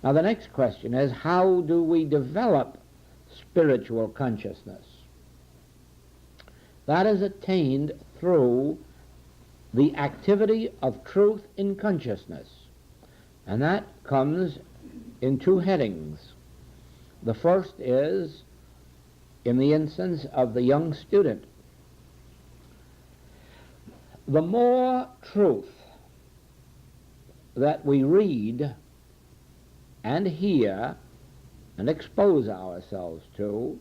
Now the next question is, how do we develop spiritual consciousness? That is attained through the activity of truth in consciousness. And that comes in two headings. The first is in the instance of the young student. The more truth that we read and hear and expose ourselves to,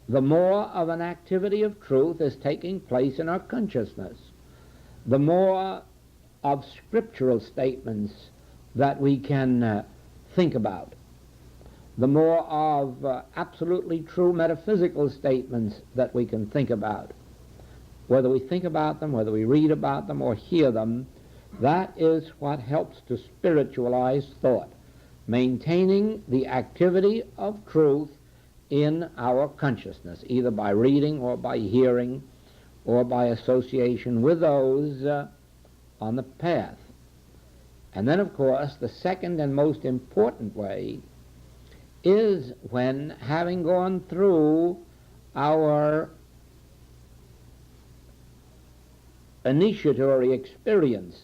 the more of an activity of truth is taking place in our consciousness. The more of scriptural statements that we can think about, the more of absolutely true metaphysical statements that we can think about. Whether we think about them, whether we read about them or hear them, that is what helps to spiritualize thought, maintaining the activity of truth in our consciousness, either by reading or by hearing or by association with those on the path. And then, of course, the second and most important way is when, having gone through our initiatory experience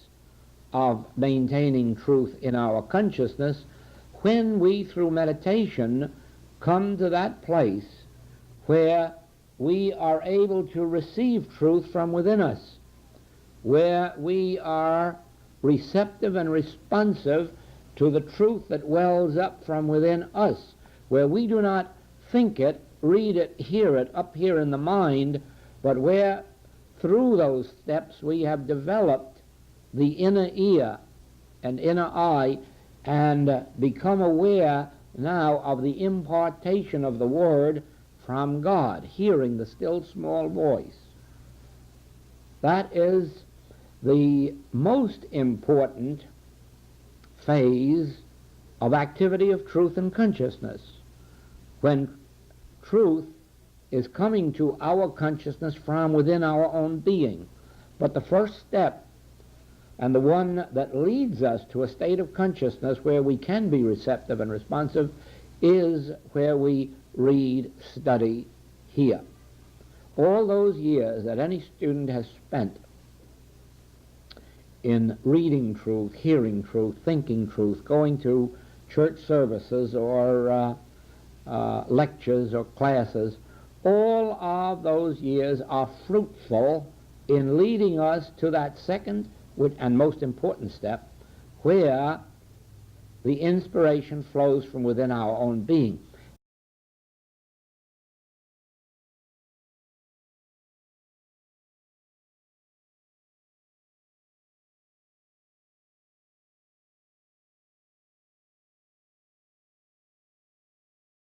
of maintaining truth in our consciousness, when we, through meditation, come to that place where we are able to receive truth from within us, where we are receptive and responsive to the truth that wells up from within us, where we do not think it, read it, hear it up here in the mind, but where through those steps we have developed the inner ear and inner eye and become aware now of the impartation of the Word from God, hearing the still small voice. That is the most important phase of activity of truth and consciousness, when truth is coming to our consciousness from within our own being. But the first step, and the one that leads us to a state of consciousness where we can be receptive and responsive, is where we read, study, hear. All those years that any student has spent in reading truth, hearing truth, thinking truth, going to church services or lectures or classes, all of those years are fruitful in leading us to that second and most important step, where the inspiration flows from within our own being.